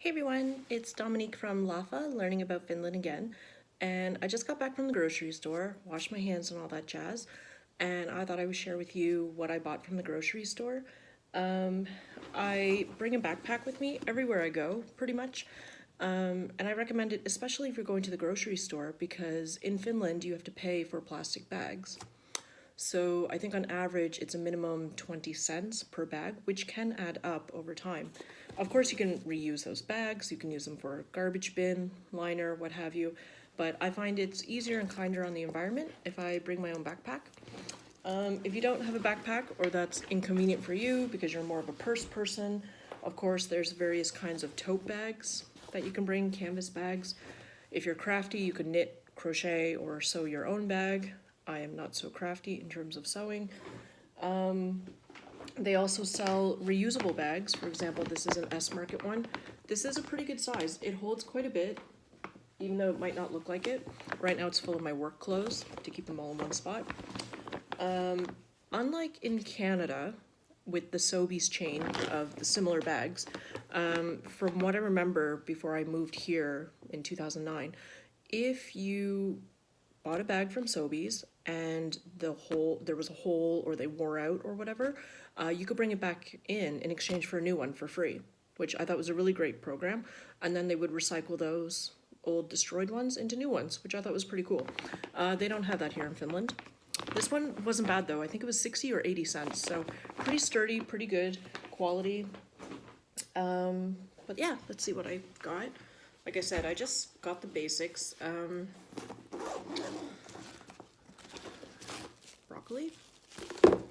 Hey everyone, it's Dominique from LAFA, learning about Finland again. And I just got back from the grocery store, washed my hands and all that jazz, and I thought I would share with you what I bought from the grocery store. Um, I bring a backpack with me everywhere I go, pretty much. And I recommend it especially if you're going to the grocery store because in Finland you have to pay for plastic bags. So I think on average it's a minimum 20 cents per bag, which can add up over time. Of course, you can reuse those bags, you can use them for garbage bin, liner, what have you, but I find it's easier and kinder on the environment if I bring my own backpack. If you don't have a backpack or that's inconvenient for you because you're more of a purse person, of course, there's various kinds of tote bags that you can bring, canvas bags. If you're crafty, you could knit, crochet, or sew your own bag. I am not so crafty in terms of sewing. They also sell reusable bags. For example, this is an S Market one. This is a pretty good size. It holds quite a bit, even though it might not look like it. Right now it's full of my work clothes to keep them all in one spot. Unlike in Canada, with the Sobeys chain of the similar bags, from what I remember before I moved here in 2009, if you bought a bag from Sobeys and there was a hole or they wore out or whatever, you could bring it back in exchange for a new one for free, which I thought was a really great program. And then they would recycle those old destroyed ones into new ones, which I thought was pretty cool. They don't have that here in Finland. This one wasn't bad though. I think it was 60 or 80 cents, so pretty sturdy, pretty good quality. But yeah, let's see what I got. Like I said, I just got the basics. Broccoli.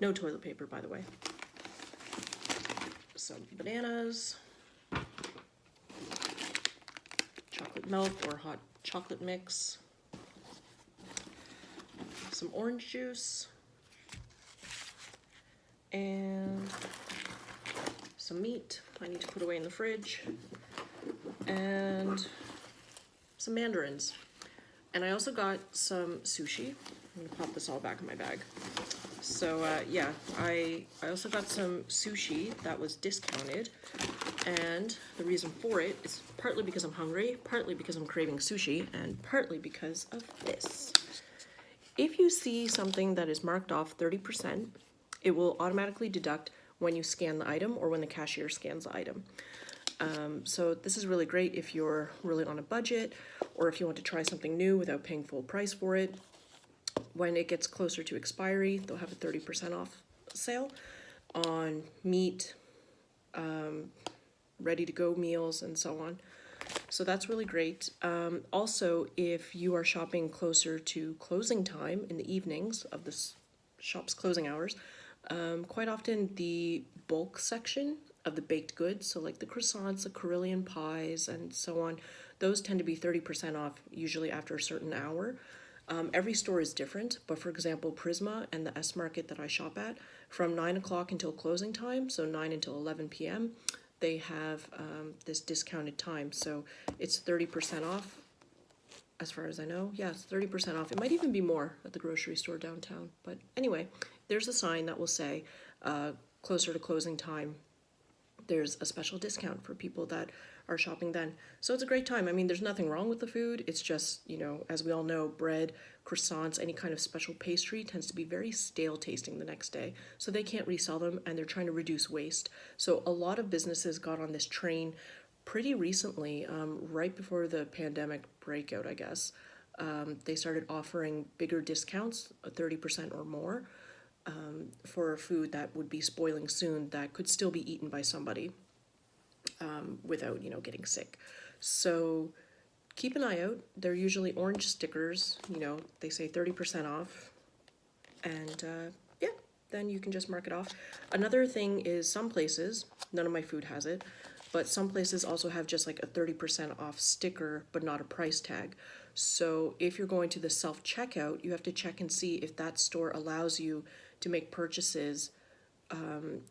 No toilet paper, by the way. Some bananas. Chocolate milk or hot chocolate mix. Some orange juice. And some meat I need to put away in the fridge. And some mandarins. And I also got some sushi. I'm gonna pop this all back in my bag. So yeah, I also got some sushi that was discounted, and the reason for it is partly because I'm hungry, partly because I'm craving sushi, and partly because of this. If you see something that is marked off 30%, it will automatically deduct when you scan the item or when the cashier scans the item. So this is really great if you're really on a budget or if you want to try something new without paying full price for it. When it gets closer to expiry, they'll have a 30% off sale on meat, ready-to-go meals, and so on. So that's really great. Also, if you are shopping closer to closing time in the evenings of the shop's closing hours, quite often the bulk section of the baked goods, so like the croissants, the Carillion pies, and so on, those tend to be 30% off, usually after a certain hour. Every store is different, but for example, Prisma and the S Market that I shop at, from 9 o'clock until closing time, so 9 until 11 p.m., they have this discounted time, so it's 30% off, as far as I know. Yeah, it's 30% off. It might even be more at the grocery store downtown, but anyway, there's a sign that will say closer to closing time, there's a special discount for people that are shopping then. So it's a great time. I mean, there's nothing wrong with the food. It's just, you know, as we all know, bread, croissants, any kind of special pastry tends to be very stale tasting the next day. So they can't resell them and they're trying to reduce waste. So a lot of businesses got on this train pretty recently, right before the pandemic breakout, I guess. They started offering bigger discounts, 30% or more, for food that would be spoiling soon that could still be eaten by somebody without, you know, getting sick. So keep an eye out. They're usually orange stickers, you know, they say 30% off. And yeah, then you can just mark it off. Another thing is some places, none of my food has it, but some places also have just like a 30% off sticker, but not a price tag. So if you're going to the self-checkout, you have to check and see if that store allows you to make purchases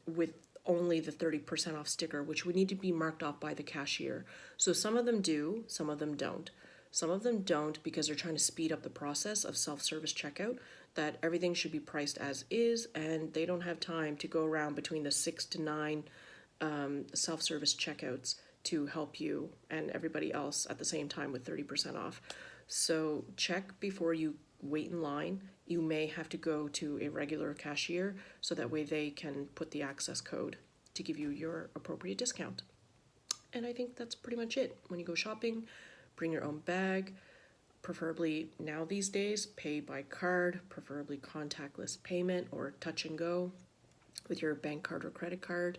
with only the 30% off sticker, which would need to be marked off by the cashier. So some of them do, some of them don't. Some of them don't because they're trying to speed up the process of self-service checkout, that everything should be priced as is, and they don't have time to go around between the 6 to 9 self-service checkouts to help you and everybody else at the same time with 30% off. So check before you wait in line. You may have to go to a regular cashier so that way they can put the access code to give you your appropriate discount. And I think that's pretty much it. When you go shopping, bring your own bag. Preferably now these days, pay by card, preferably contactless payment or touch and go with your bank card or credit card.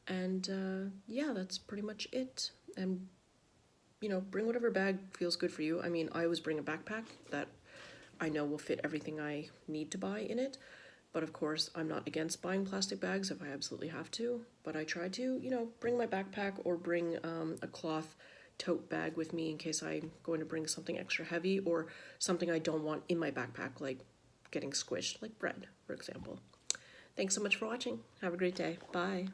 And yeah, that's pretty much it. And bring whatever bag feels good for you. I mean, I always bring a backpack that I know will fit everything I need to buy in it. But of course, I'm not against buying plastic bags if I absolutely have to. But I try to, bring my backpack or bring a cloth tote bag with me in case I'm going to bring something extra heavy or something I don't want in my backpack, like getting squished, like bread, for example. Thanks so much for watching. Have a great day. Bye.